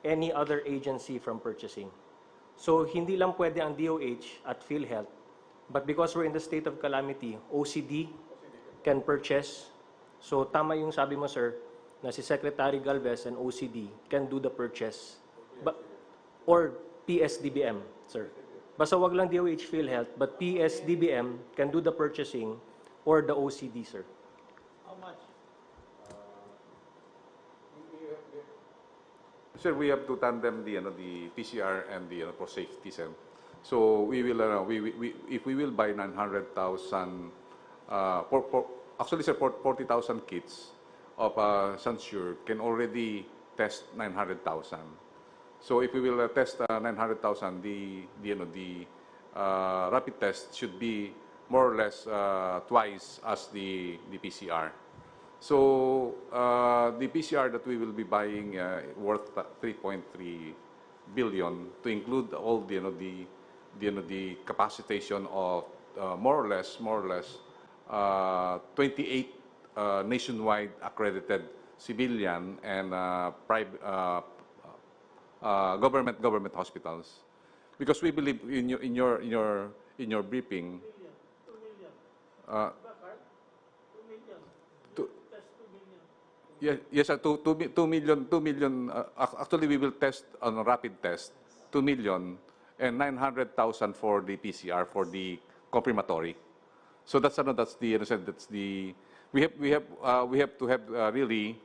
any other agency from purchasing. So hindi lang pwede ang DOH at PhilHealth, but because we're in the state of calamity, OCD can purchase. So tama yung sabi mo, sir, na si Secretary Galvez and OCD can do the purchase. Or PSDBM, sir. Basta wag lang DOH PhilHealth, but PSDBM can do the purchasing or the OCD, sir. How much? Sir, we have to tandem the PCR and the for safety, sir. So we will if we will buy 900,000 actually, sir, 40,000 kits of Sansure can already test 900,000. So if we will test 900,000, the rapid test should be more or less twice as the PCR. So the PCR that we will be buying worth 3.3 billion to include all the capacitation of more or less 28 nationwide accredited civilian and private government hospitals, because we believe in your briefing. 2 million. Uh, 2 million. to- That's 2 million. Yes, sir, 2 million. Actually, we will test on a rapid test, 2 million, and 900,000 for the PCR, for the confirmatory. So that's the we have to have really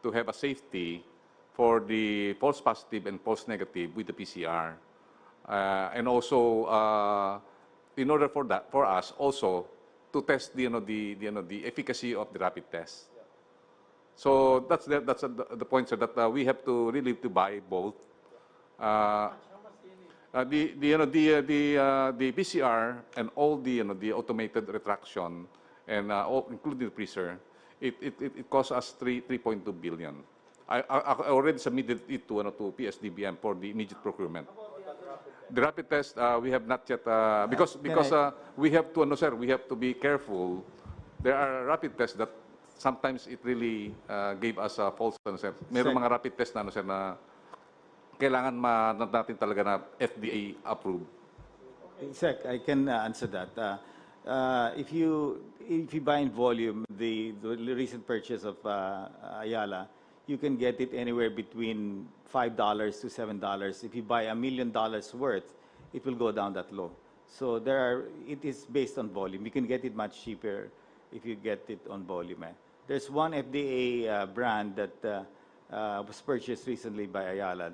to have a safety for the false positive and false negative with the PCR, and also in order for us also to test the efficacy of the rapid test. So that's the point, sir, that we have to really to buy both. The PCR and all the automated retraction and all, including the freezer, it costs us 3.2 billion. I already submitted it to PSDBM for the immediate procurement. The rapid test we have not yet because we have to sir, we have to be careful. There are rapid tests that sometimes it really gave us a false sir. Merong mga rapid test na sir na kailangan natin talaga na FDA approved. Sec, I can answer that. If you buy in volume, the recent purchase of Ayala, you can get it anywhere between $5 to $7. If you buy $1 million worth, it will go down that low. So it is based on volume. You can get it much cheaper if you get it on volume. There's one FDA brand that was purchased recently by Ayala.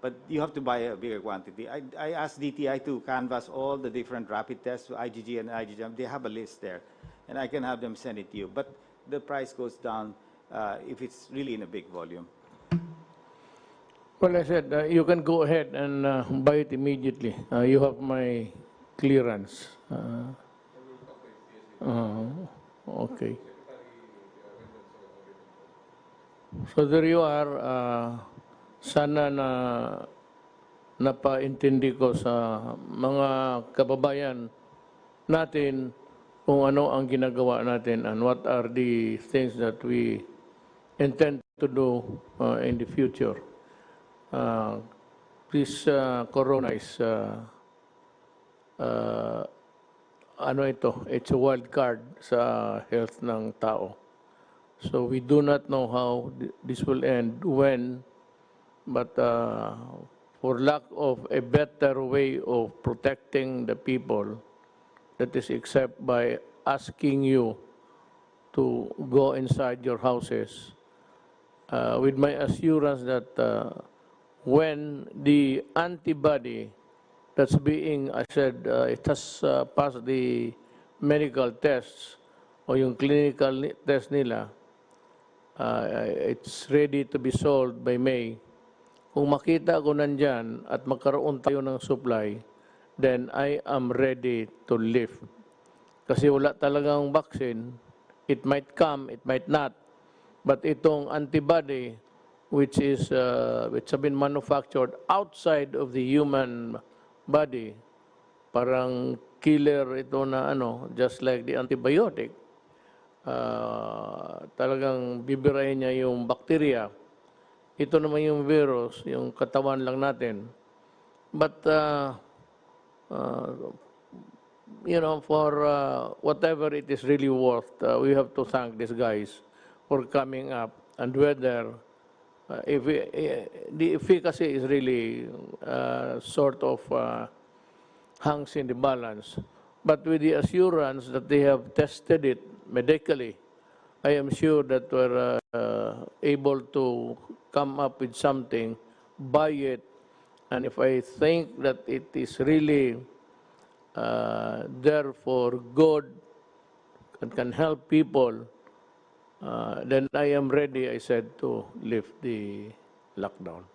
But you have to buy a bigger quantity. I asked DTI to canvass all the different rapid tests, IgG and IgG. They have a list there, and I can have them send it to you. But the price goes down if it's really in a big volume. Well, I said you can go ahead and buy it immediately. You have my clearance. Okay. So there you are. Sana na napaintindi ko sa mga kababayan natin kung ano ang ginagawa natin and what are the things that we intend to do in the future. This corona is uh, ano ito, it's a wild card sa health ng tao. So we do not know how this will end, when, but for lack of a better way of protecting the people, that is except by asking you to go inside your houses, with my assurance that when the antibody that's being, I said, it has passed the medical tests o yung clinical test nila, it's ready to be sold by May. Kung makita ko nandyan at magkaroon tayo ng supply, then I am ready to live. Kasi wala talagang vaccine. It might come, it might not. But itong antibody, which have been manufactured outside of the human body, parang killer ito na ano, just like the antibiotic. Talagang bibirahin niya yung bacteria. Ito naman yung virus, yung katawan lang natin. But, you know, for whatever it is really worth, we have to thank these guys for coming up, and whether the efficacy is really sort of hangs in the balance. But with the assurance that they have tested it medically, I am sure that we're able to come up with something, buy it, and if I think that it is really there for good and can help people, then I am ready, I said, to lift the lockdown.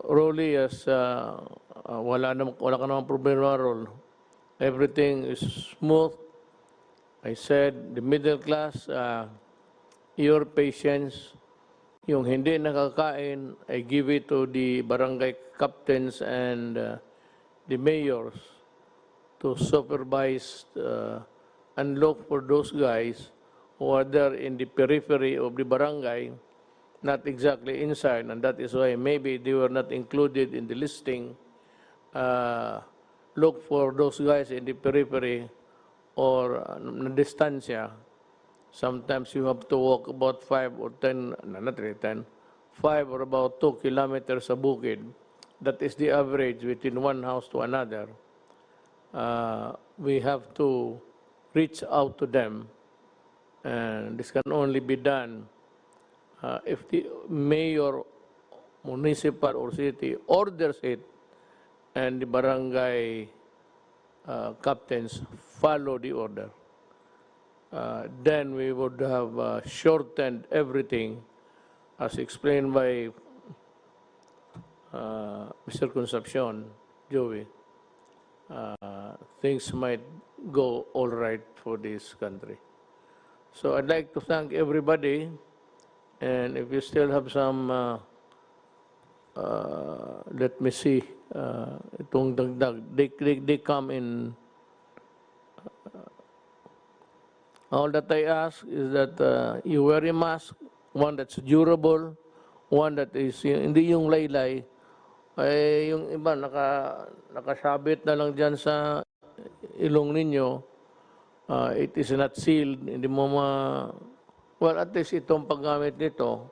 Rolly, as wala ka namang problema, Rol. Everything is smooth. I said, the middle class, your patience, yung hindi nakakain, I give it to the barangay captains and the mayors to supervise and look for those guys who are there in the periphery of the barangay, not exactly inside, and that is why maybe they were not included in the listing. Look for those guys in the periphery or distancia. Sometimes you have to walk about 5 or 10, not really 10, 5 or about 2 kilometers sa bukid. That is the average between one house to another. We have to reach out to them, and this can only be done if the mayor, municipal or city orders it, and the barangay captains follow the order. Then we would have shortened everything, as explained by Mr. Concepcion, Joey. Things might go all right for this country. So I'd like to thank everybody, and if you still have some, let me see, itong dagdag, they come in. All that I ask is that you wear a mask, one that's durable, one that is, hindi yung laylay, ay yung iba nakasabit na lang dyan sa ilong ninyo, it is not sealed, hindi mo well, at least itong paggamit nito,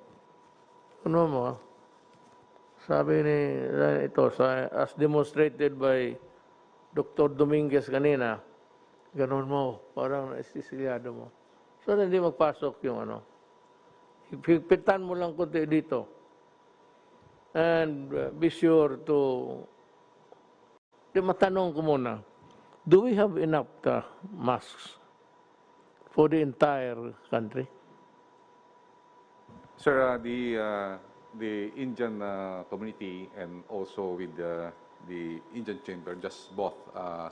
ano mo, sabi ni, ito, as demonstrated by Dr. Dominguez kanina, ganun mo, parang naisisilyado mo. So, hindi magpasok yung ano. Higpitan mo lang kunti dito. And be sure to, matanong ko muna, do we have enough masks for the entire country? Sir, the Indian community and also with the Indian chamber just bought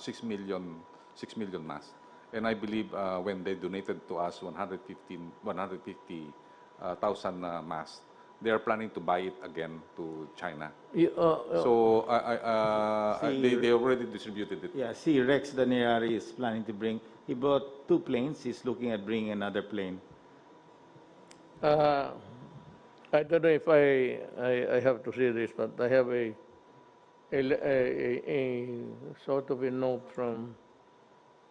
6 million masks. And I believe when they donated to us 150,000 masks, they are planning to buy it again to China. So they already distributed it. Yeah, see, Rex Daniari is planning to bring, he bought 2 planes, he's looking at bringing another plane. I don't know if I have to say this, but I have a sort of a note from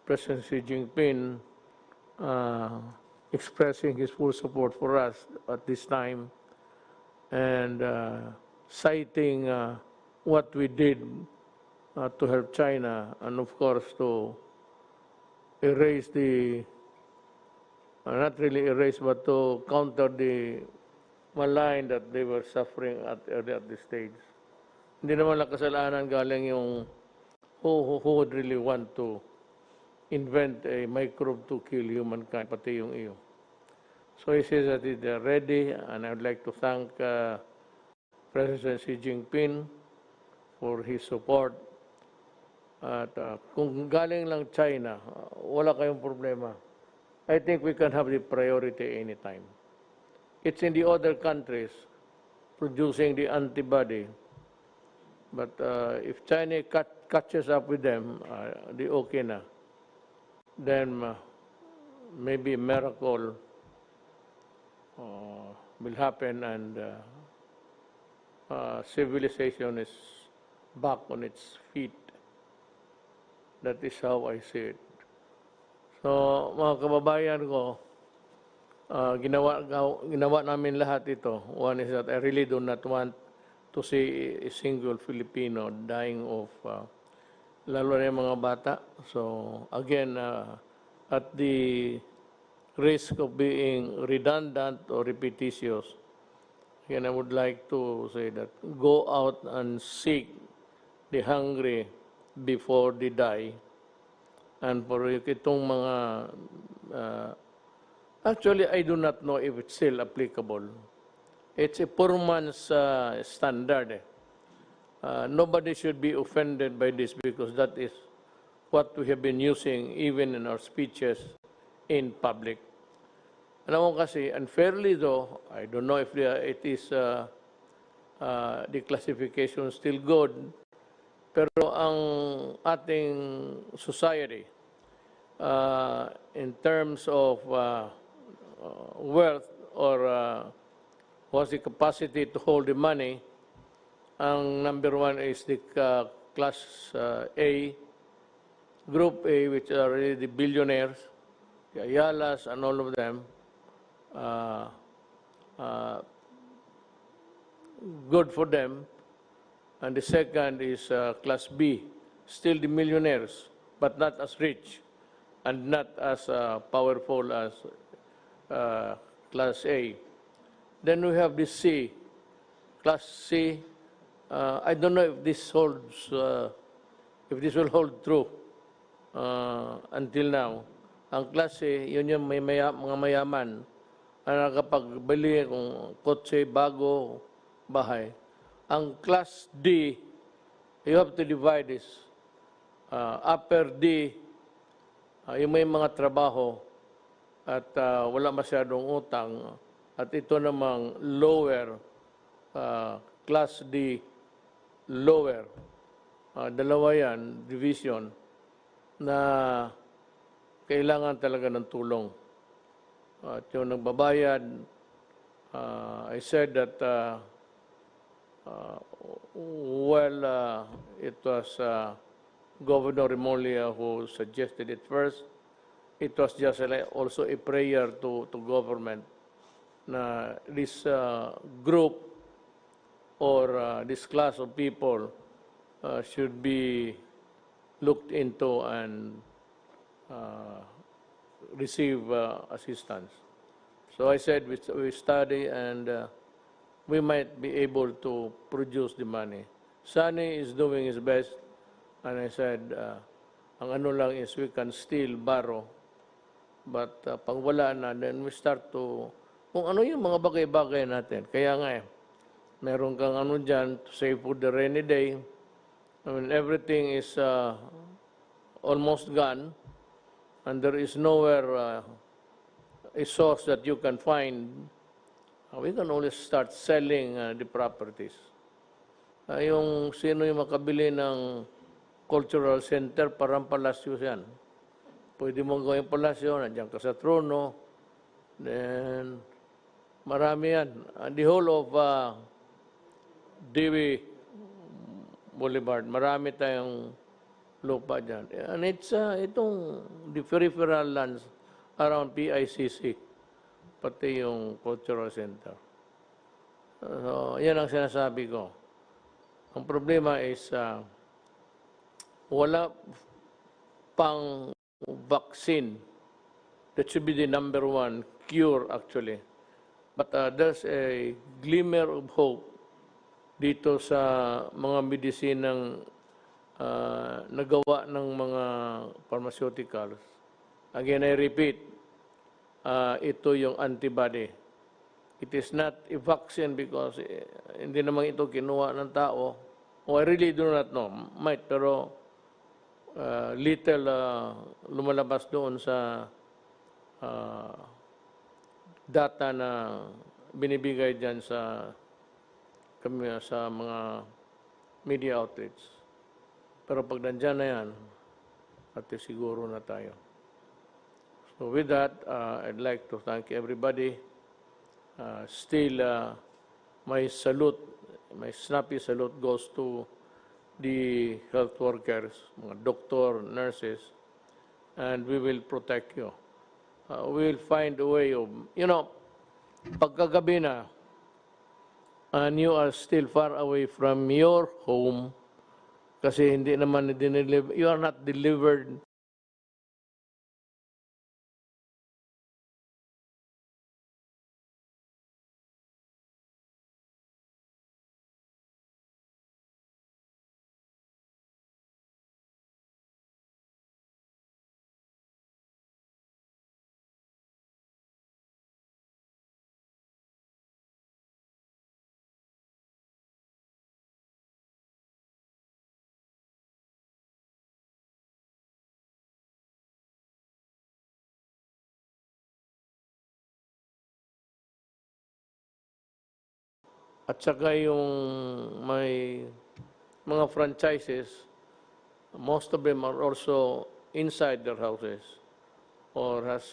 President Xi Jinping uh, expressing his full support for us at this time and citing what we did to help China and, of course, to erase not really erase, but to counter the malign that they were suffering at this stage. Hindi naman lang kasalanan galing yung who would really want to invent a microbe to kill humankind, pati yung iyo. So he says that they're ready, and I would like to thank President Xi Jinping for his support. At kung galing lang China, wala kayong problema. I think we can have the priority anytime. It's in the other countries producing the antibody. But if China catches up with them, the okay na. Then maybe a miracle will happen and civilization is back on its feet. That is how I see it. So, mga kababayan ko, ginawa namin lahat ito. One is that I really do not want to see a single Filipino dying of, lalo na yung mga bata. So, again, at the risk of being redundant or repetitious, again, I would like to say that go out and seek the hungry before they die. And for itong mga, actually, I do not know if it's still applicable. It's a poor man's standard. Nobody should be offended by this because that is what we have been using even in our speeches in public. Alam mo kasi, unfairly though, I don't know if it is the classification still good, pero ang ating society, in terms of wealth or what's the capacity to hold the money, ang number one is the class A, group A, which are really the billionaires, the Ayalas and all of them. Good for them. And the second is class B, still the millionaires, but not as rich and not as powerful as class A. Then we have the C, class C. I don't know if this holds, if this will hold true until now. Ang class A, yun yung mga mayaman na nakapagbili kung kotse, bago, bahay. Ang class D, you have to divide this. Upper D, yung may mga trabaho at wala masyadong utang. At ito namang lower, class D, lower. Dalawa yan, division, na kailangan talaga ng tulong. At yung nagbabayad, I said that it was Governor Remulla who suggested it first. It was just also a prayer to government na this group or this class of people should be looked into and receive assistance. So I said we study and we might be able to produce the money. Sunny is doing his best, and I said, ang ano lang is we can still borrow, but pag wala na, then we start to, kung ano yung mga bagay-bagay natin. Kaya nga meron kang ano dyan to save for the rainy day. I mean, everything is almost gone, and there is nowhere a source that you can find. We can only start selling the properties. Yung sino yung makabili ng cultural center, parang palasyo yan. Pwede mong gawing palasyo, nandiyan ka sa trono. Then, marami yan. The whole of the Boulevard. Marami tayong lupa dyan. And it's itong the peripheral lands around PICC, pati yung cultural center. So, yan ang sinasabi ko. Ang problema is wala pang vaccine. That should be the number one cure actually. But there's a glimmer of hope dito sa mga medisinang nagawa ng mga pharmaceuticals. Again, I repeat, ito yung antibody. It is not a vaccine because hindi naman ito kinuha ng tao. I really do not know. Might, pero little lumalabas doon sa data na binibigay dyan sa mga media outlets. Pero pag nandyan na yan, at siguro na tayo. So with that, I'd like to thank everybody. Still, my salute, my snappy salute goes to the health workers, mga doctor, nurses, and we will protect you. We will find a way of, pagkagabi na, and you are still far away from your home, kasi hindi naman you are not delivered at saka yung may mga franchises, most of them are also inside their houses or has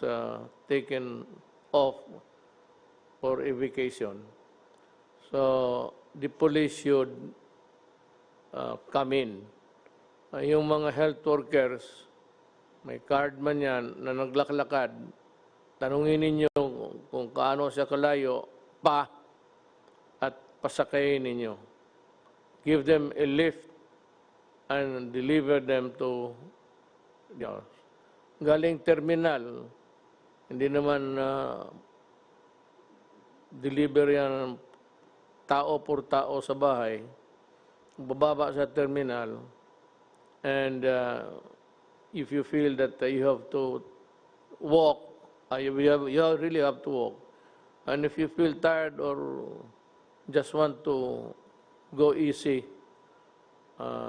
taken off for a vacation. So the police should come in. Yung mga health workers, may card man yan na naglaklakad, tanungin ninyo kung kaano siya kalayo pa at pasakayin ninyo. Give them a lift and deliver them to galing terminal. Hindi naman deliver yan tao por tao sa bahay. Bababa sa terminal. And if you feel that you have to walk, you really have to walk. And if you feel tired or just want to go easy,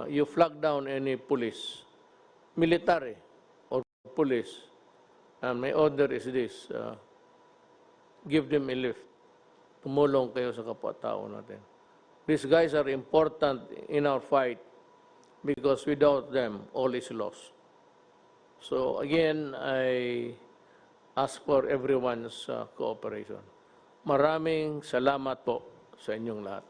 you flag down any police, military or police. And my order is this, give them a lift. Tumulong kayo sa kapwa-tao natin. These guys are important in our fight because without them, all is lost. So again, I ask for everyone's cooperation. Maraming salamat po sa inyong lahat.